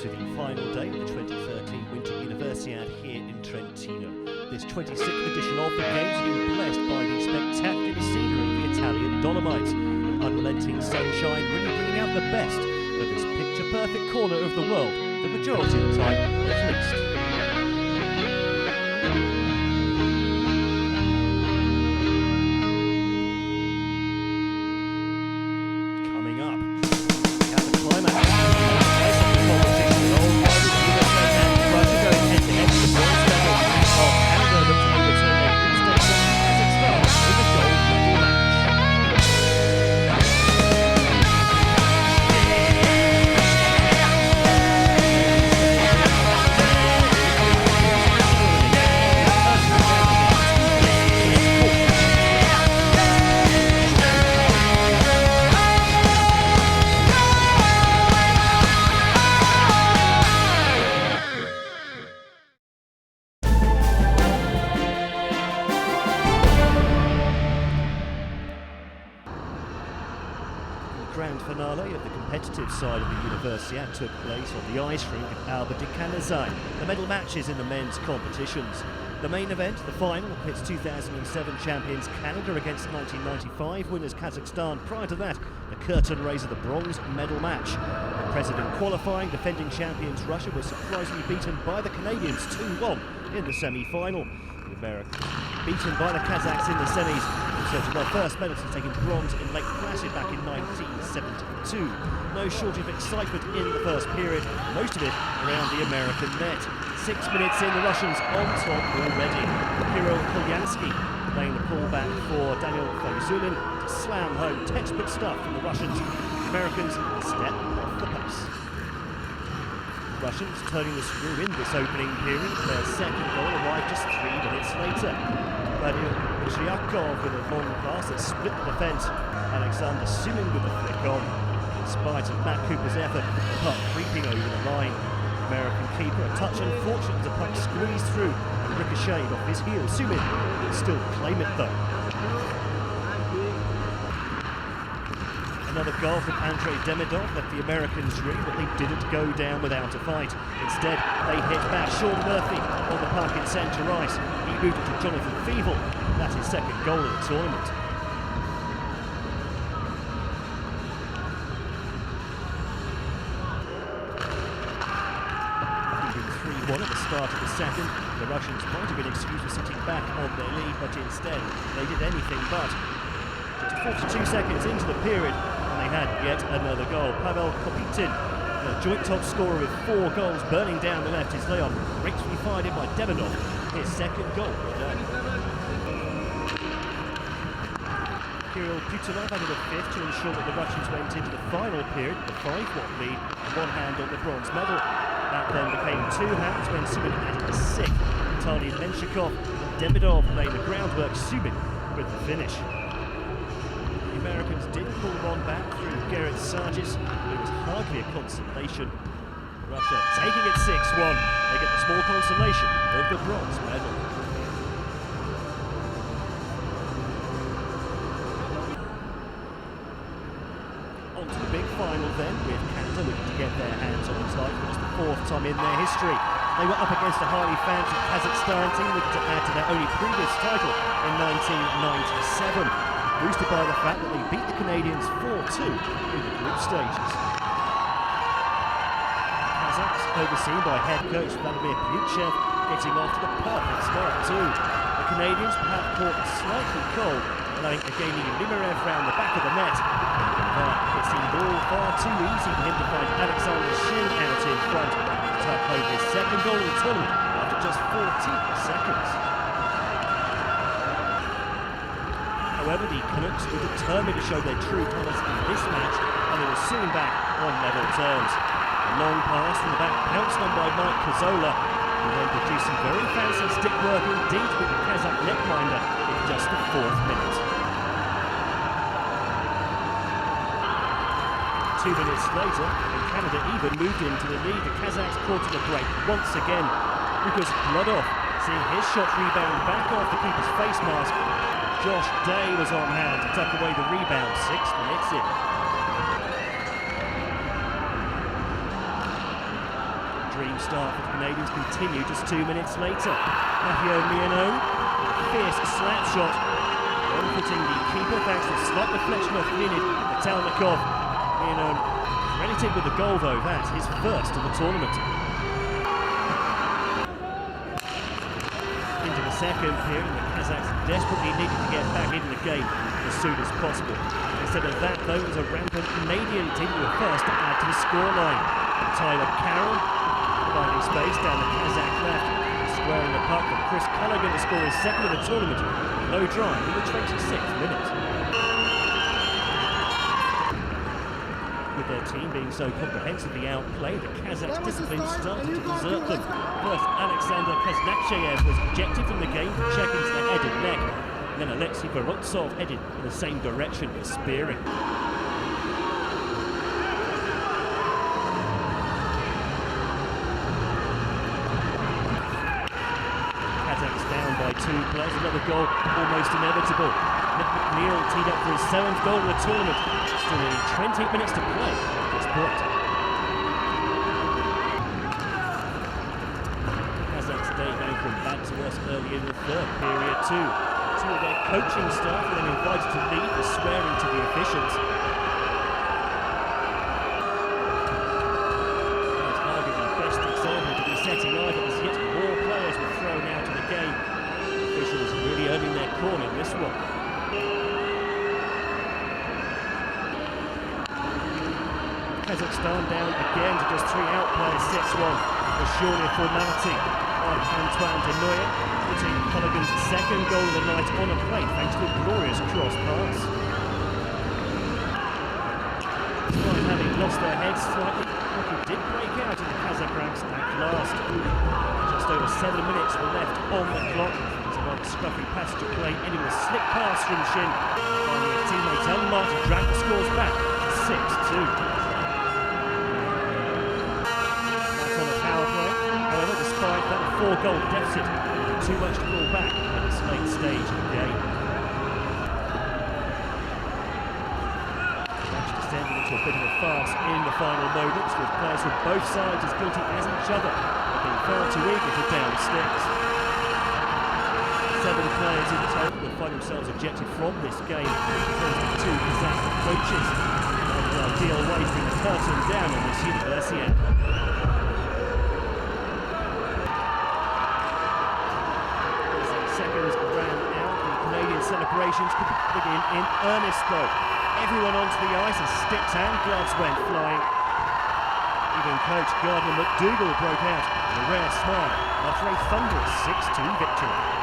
to the final day of the 2013 Winter Universiade here in Trentino. This 26th edition of the Games has been blessed by the spectacular scenery of the Italian Dolomites. Unrelenting sunshine really bringing out the best of this picture-perfect corner of the world, the majority of the time at least. Grand finale of the competitive side of the Universiade took place on the ice rink at Alba di Canazei, the medal matches in the men's competitions. The main event, the final, pits 2007 champions Canada against 1995 winners Kazakhstan. Prior to that, the curtain raiser, the bronze medal match. The president qualifying, defending champions Russia was surprisingly beaten by the Canadians 2-1 in the semi-final. The Americans beaten by the Kazakhs in the semis, in search of their first medal since taking bronze in Lake Placid back in 1972. No shortage of excitement in the first period, most of it around the American net. 6 minutes in, the Russians on top already. Kirill Polyansky playing the pullback for Daniel Ferizulin to slam home textbook stuff from the Russians. The Americans a step off the pace. The Russians turning the screw in this opening period. Their second goal arrived just 3 minutes later. Vladimir Zhyakov with a long pass that split the defence. Alexander Sumin with the flick on. In spite of Matt Cooper's effort, the puck creeping over the line. American keeper a touch unfortunate as the puck squeezed through and ricocheted off his heel. Sumin will still claim it though. Another goal from Andrei Demidov left the Americans ring, but they didn't go down without a fight. Instead, they hit back. Sean Murphy on the puck in centre ice. He moved it to Jonathan Feeble. That's his second goal in the tournament. At the start of the second, the Russians might have been excused for sitting back on their lead, but instead they did anything but. Just 42 seconds into the period, and they had yet another goal. Pavel Kopitin, the joint top scorer with 4 goals, burning down the left. His layoff gracefully fired in by Demidov, his second goal of the day. Kirill Putinov added a 5th to ensure that the Russians went into the final period with a 5-1 lead, one hand on the bronze medal. That then became 2 hands when Sumin added a 6th. Vitaly Menshikov and Demidov laying the groundwork. Sumin with the finish. The Americans did pull one back through Gerrit Sargis, but it was hardly a consolation. Russia taking it 6-1. They get the small consolation of the bronze medal. On to the big final then, with Canada looking to get their hands on the title for just the 4th time in their history. They were up against a highly fancied Kazakhstan team looking to add to their only previous title in 1997, boosted by the fact that they beat the Canadians 4-2 in the group stages. Kazakhs, overseen by head coach Vladimir Plyuchev, getting off to the perfect start too. The Canadians perhaps caught slightly cold, allowing Evgeny Limarev round the back of the net. It seemed all far too easy for him to find Alexander Shin out in front to tuck home his second goal in the tournament after just 14 seconds. However, the Canucks were determined to show their true colours in this match, and they were soon back on level terms. A long pass from the back, pounced on by Mike Kazola, who then produced some very fancy stick work indeed with the Kazakh netminder in just the 4th minute. 2 minutes later, and Canada even moved into the lead. The Kazakhs caught in a break once again. Lukas Bludov seeing his shot rebound back off the keeper's face mask. Josh Day was on hand to tuck away the rebound 6 minutes in. dream start for the Canadians continued just 2 minutes later. Matteo Mignone, fierce slap shot, one-footing the keeper thanks to a slight deflection off Leonid Metalnikov. Mignone credited with the goal though, that's his first of the tournament. Into the second period, the Kazakhs desperately needed to get back into the game as soon as possible. Instead of that though, it was a rampant Canadian team who were first to add to the scoreline. Tyler Carroll finding space down the Kazakh left, squaring the puck for Chris Culligan to score his second of the tournament. Low drive in the 26th minute. With their team being so comprehensively outplayed, the Kazakhs' discipline started to desert them. First, Alexander Kaznaksheyev was ejected from the game for checking to the head and neck. And then Alexei Vorotsov headed in the same direction for spearing. Kazakhs down by 2 players, another goal almost inevitable. Nick McNeil teed up for his 7th goal of the tournament. Still nearly 28 minutes to play at this point. Kazakhs today going from bad to worse early in the third period too. Two of their coaching staff were then invited to leave for swearing to the officials. That's hardly the best example to be setting either, as yet more players were thrown out of the game. Officials really earning their corner in this one. Kazakhstan down again to just 3 out players, 6-1. Was surely a formality by Antoine Denoyer, putting Culligan's second goal of the night on a plate thanks to a glorious cross pass. Despite having lost their heads slightly, hockey did break out in the Kazakh ranks at last. Just over 7 minutes were left on the clock. Like scruffy passage of play, ending with a slick pass from Shin. Finding his teammate Elmar to drag the scores back to 6-2. That's on a power play. However, despite that 4-goal deficit, too much to fall back at this late stage of the game. The match descended into a bit of a farce in the final moments, with players from both sides as guilty as each other of being far too eager to down sticks. 7 players in total will find themselves ejected from this game, thanks to 2 Kazakh coaches. An ideal way to bring the curtain down on this Universiade. As the seconds ran out, the Canadian celebrations could begin in earnest though. Everyone onto the ice as sticks and gloves went flying. Even coach Gardner McDougall broke out with a rare smile after a thunderous 6-2 victory.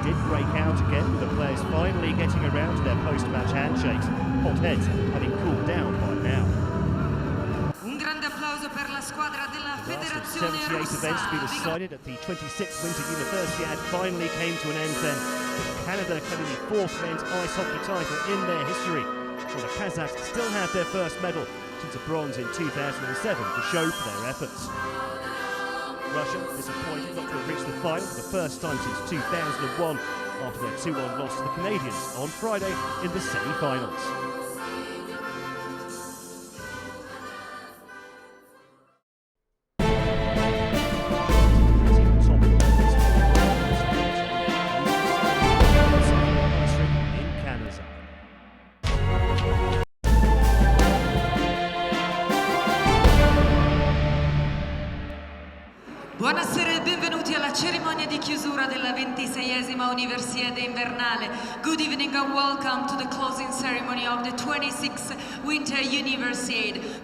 Did break out again, with the players finally getting around to their post-match handshakes, hot heads having cooled down by now. Un grande applauso per la squadra della Federazione Russa. 78 events to be decided at the 26th Winter Universiade finally came to an end then, with Canada claiming the 4th men's ice hockey title in their history, while the Kazakhs still had their first medal since a bronze in 2007 to show for their efforts. Russia disappointed not to have reached the final for the first time since 2001 after their 2-1 loss to the Canadians on Friday in the semi-finals. Buonasera e benvenuti alla cerimonia di chiusura della 26esima Universiade invernale. Good evening and welcome to the closing ceremony of the 26th Winter Universiade.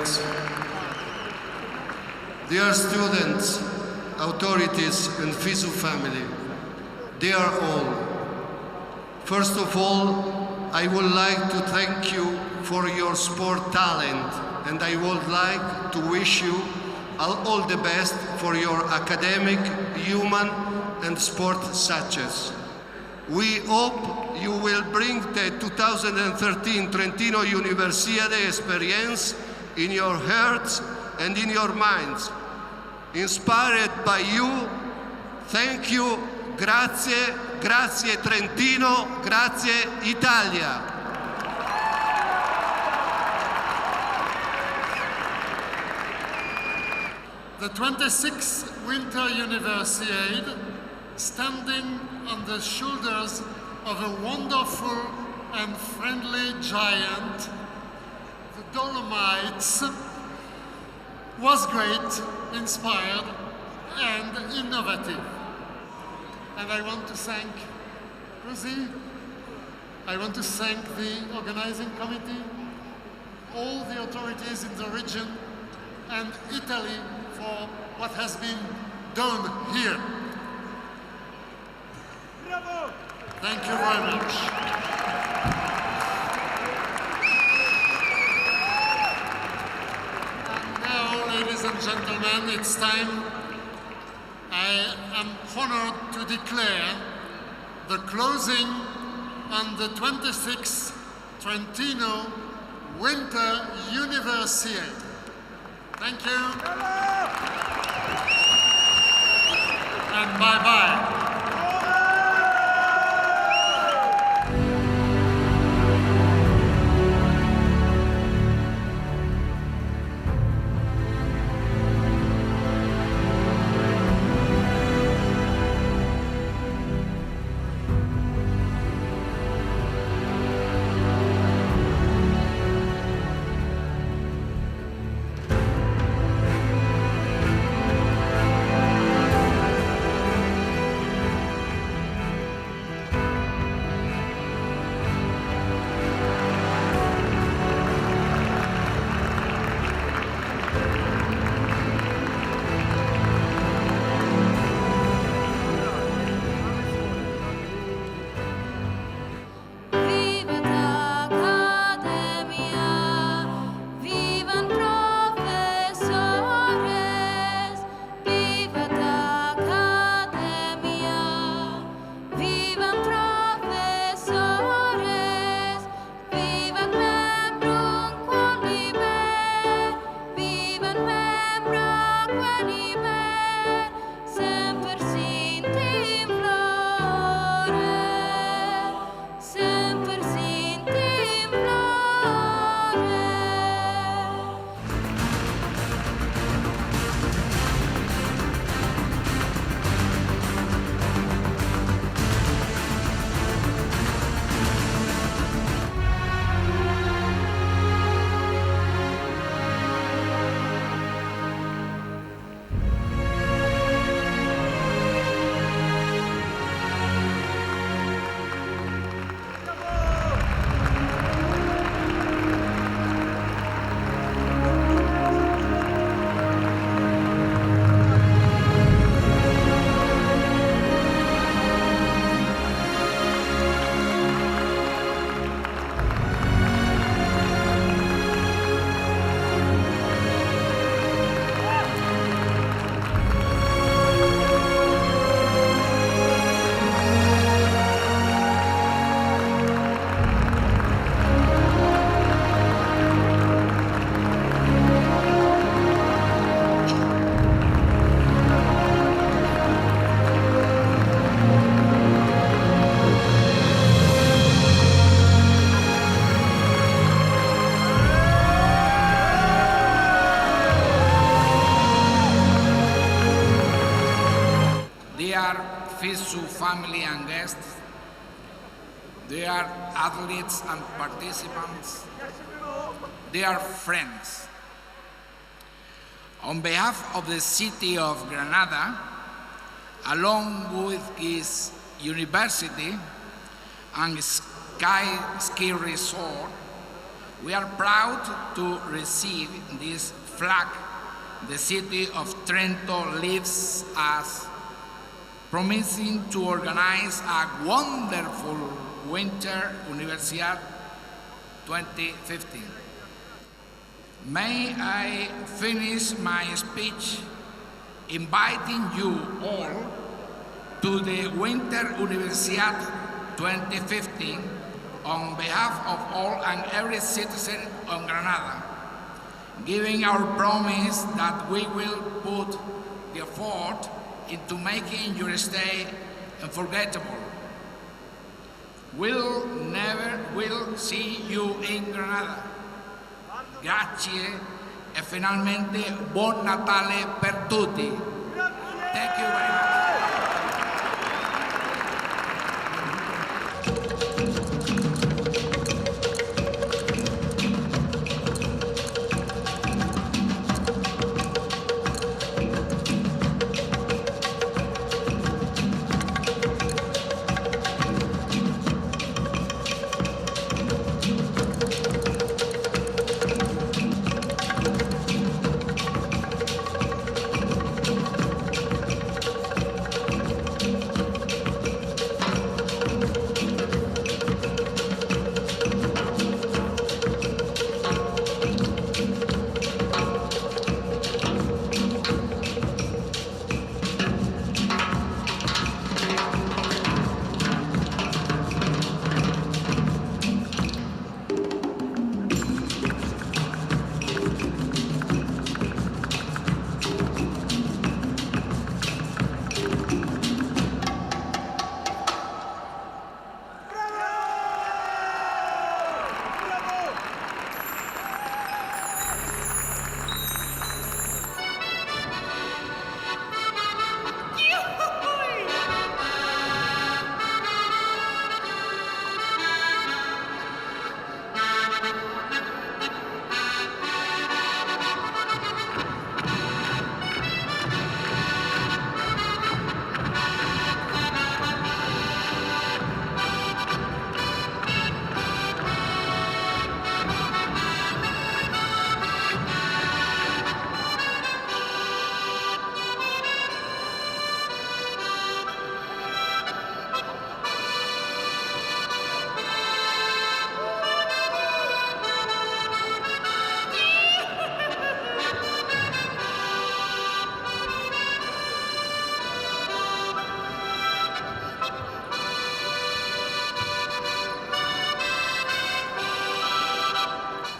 colleagues, dear students, authorities, and FISU family, dear all, first of all, I would like to thank you for your sport talent, and I would like to wish you all the best for your academic, human, and sport success. We hope you will bring the 2013 Trentino Universiade experience in your hearts and in your minds. Inspired by you, thank you, grazie, grazie Trentino, grazie Italia. The 26th Winter Universiade, standing on the shoulders of a wonderful and friendly giant, the Dolomites, was great, inspired, and innovative. And I want to thank Rosie, I want to thank the organizing committee, all the authorities in the region, and Italy for what has been done here. Bravo! Thank you very much. And now, ladies and gentlemen, it's time. I am honored to declare the closing on the 26th Trentino Winter Universiade. Thank you. And bye-bye. FISU family and guests, dear athletes and participants, dear friends. On behalf of the city of Granada, along with its university and ski resort, We are proud to receive this flag. The city of Trento leaves us, promising to organize a wonderful Winter Universiade 2015. May I finish my speech inviting you all to the Winter Universiade 2015 on behalf of all and every citizen of Granada, giving our promise that we will put the effort into making your stay unforgettable. We'll see you in Granada. Grazie e finalmente buon Natale per tutti. Thank you very much.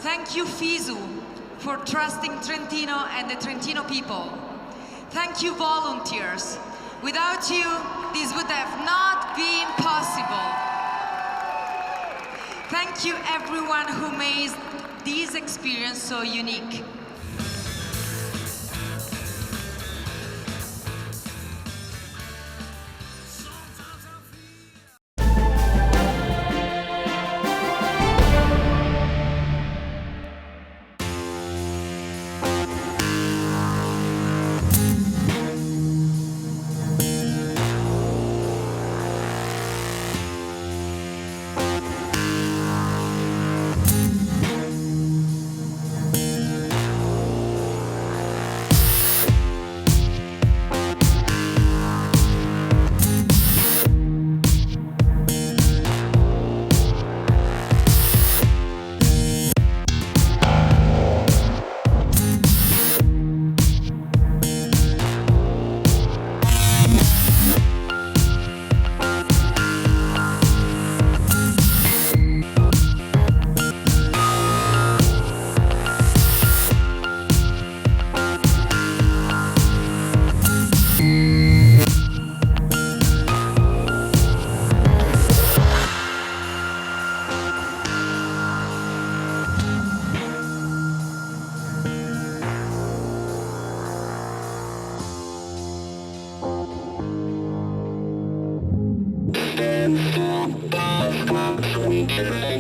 Thank you, FISU, for trusting Trentino and the Trentino people. Thank you, volunteers. Without you, this would have not been possible. Thank you, everyone who made this experience so unique. Thank you.